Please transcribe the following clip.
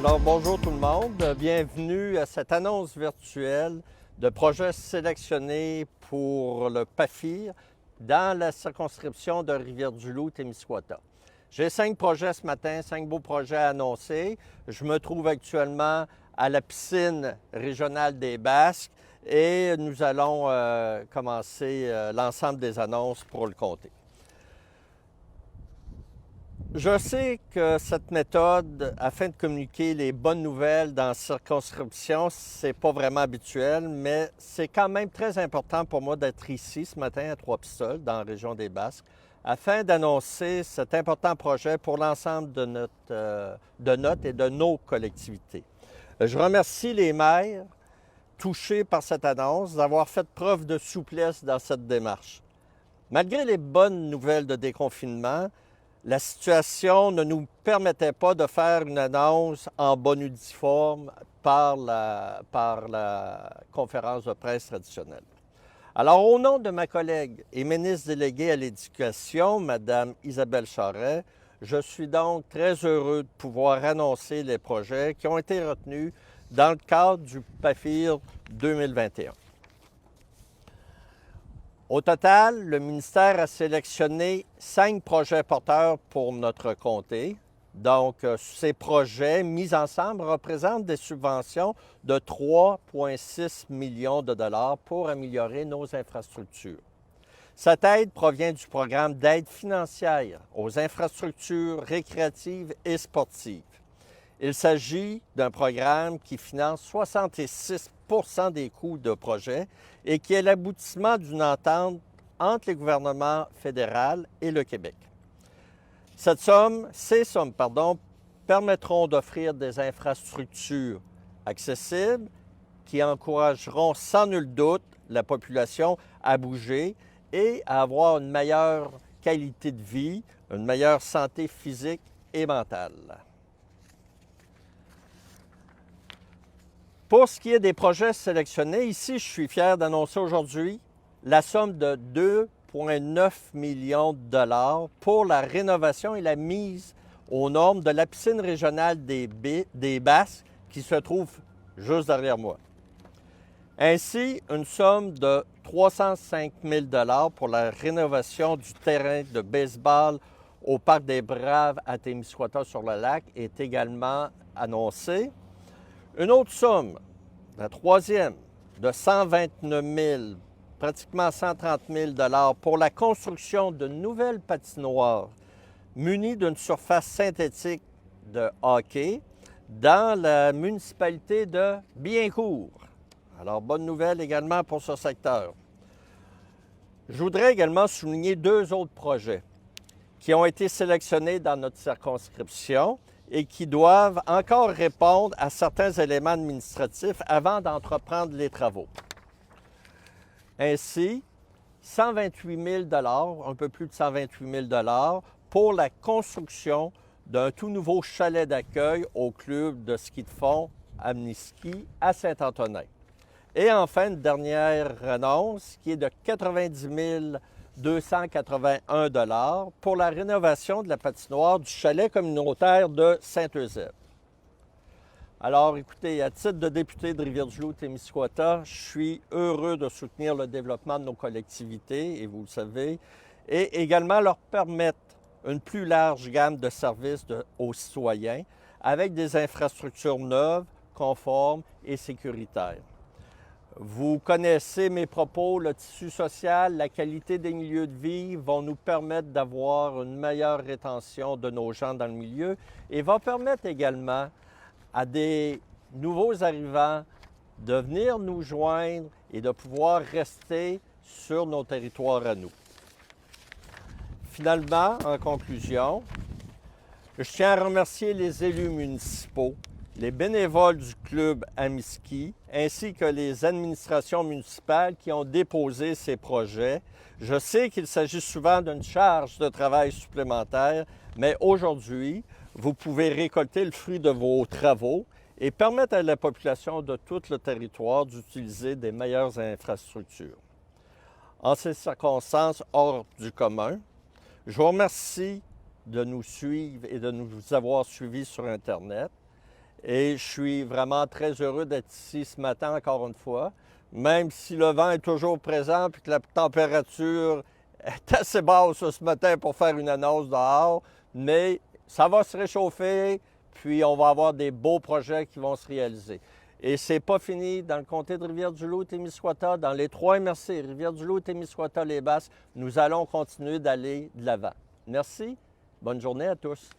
Alors, bonjour tout le monde. Bienvenue à cette annonce virtuelle de projets sélectionnés pour le PAFIR dans la circonscription de Rivière-du-Loup-Témiscouata. J'ai 5 projets ce matin, 5 beaux projets à annoncer. Je me trouve actuellement à la piscine régionale des Basques et nous allons commencer l'ensemble des annonces pour le comté. Je sais que cette méthode, afin de communiquer les bonnes nouvelles dans la circonscription, c'est pas vraiment habituel, mais c'est quand même très important pour moi d'être ici ce matin à Trois-Pistoles, dans la région des Basques, afin d'annoncer cet important projet pour l'ensemble de notre et de nos collectivités. Je remercie les maires touchés par cette annonce d'avoir fait preuve de souplesse dans cette démarche. Malgré les bonnes nouvelles de déconfinement, la situation ne nous permettait pas de faire une annonce en bonudiforme par la conférence de presse traditionnelle. Alors, au nom de ma collègue et ministre déléguée à l'Éducation, Mme Isabelle Charret, je suis donc très heureux de pouvoir annoncer les projets qui ont été retenus dans le cadre du PAFIR 2021. Au total, le ministère a sélectionné 5 projets porteurs pour notre comté. Donc, ces projets mis ensemble représentent des subventions de 3,6 millions de dollars pour améliorer nos infrastructures. Cette aide provient du programme d'aide financière aux infrastructures récréatives et sportives. Il s'agit d'un programme qui finance 66 des coûts de projet et qui est l'aboutissement d'une entente entre les gouvernements fédéral et le Québec. Ces sommes, permettront d'offrir des infrastructures accessibles qui encourageront sans nul doute la population à bouger et à avoir une meilleure qualité de vie, une meilleure santé physique et mentale. Pour ce qui est des projets sélectionnés, ici, je suis fier d'annoncer aujourd'hui la somme de 2,9 millions de dollars pour la rénovation et la mise aux normes de la piscine régionale des Basques qui se trouve juste derrière moi. Ainsi, une somme de 305 000 dollars pour la rénovation du terrain de baseball au Parc des Braves à Témiscouata-sur-le-Lac est également annoncée. Une autre somme, la troisième, de 129 000, pratiquement 130 000 dollars pour la construction de nouvelles patinoires munies d'une surface synthétique de hockey dans la municipalité de Biencourt. Alors, bonne nouvelle également pour ce secteur. Je voudrais également souligner 2 autres projets qui ont été sélectionnés dans notre circonscription et qui doivent encore répondre à certains éléments administratifs avant d'entreprendre les travaux. Ainsi, 128 000 un peu plus de 128 000 pour la construction d'un tout nouveau chalet d'accueil au club de ski de fond Amniski à Saint-Antonin. Et enfin, une dernière annonce qui est de 90 281 $ pour la rénovation de la patinoire du chalet communautaire de Saint-Eusèbe. Alors, écoutez, à titre de député de Rivière-du-Loup-Témiscouata, je suis heureux de soutenir le développement de nos collectivités, et vous le savez, et également leur permettre une plus large gamme de services aux citoyens avec des infrastructures neuves, conformes et sécuritaires. Vous connaissez mes propos, le tissu social, la qualité des milieux de vie vont nous permettre d'avoir une meilleure rétention de nos gens dans le milieu et va permettre également à des nouveaux arrivants de venir nous joindre et de pouvoir rester sur nos territoires à nous. Finalement, en conclusion, je tiens à remercier les élus municipaux, les bénévoles du club Amiski, ainsi que les administrations municipales qui ont déposé ces projets. Je sais qu'il s'agit souvent d'une charge de travail supplémentaire, mais aujourd'hui, vous pouvez récolter le fruit de vos travaux et permettre à la population de tout le territoire d'utiliser des meilleures infrastructures. En ces circonstances hors du commun, je vous remercie de nous suivre et de nous avoir suivis sur Internet. Et je suis vraiment très heureux d'être ici ce matin encore une fois. Même si le vent est toujours présent et que la température est assez basse ce matin pour faire une annonce dehors, mais ça va se réchauffer, puis on va avoir des beaux projets qui vont se réaliser. Et c'est pas fini dans le comté de Rivière-du-Loup, Témiscouata, dans les trois MRC, Rivière-du-Loup, Témiscouata, les Basses, nous allons continuer d'aller de l'avant. Merci, bonne journée à tous.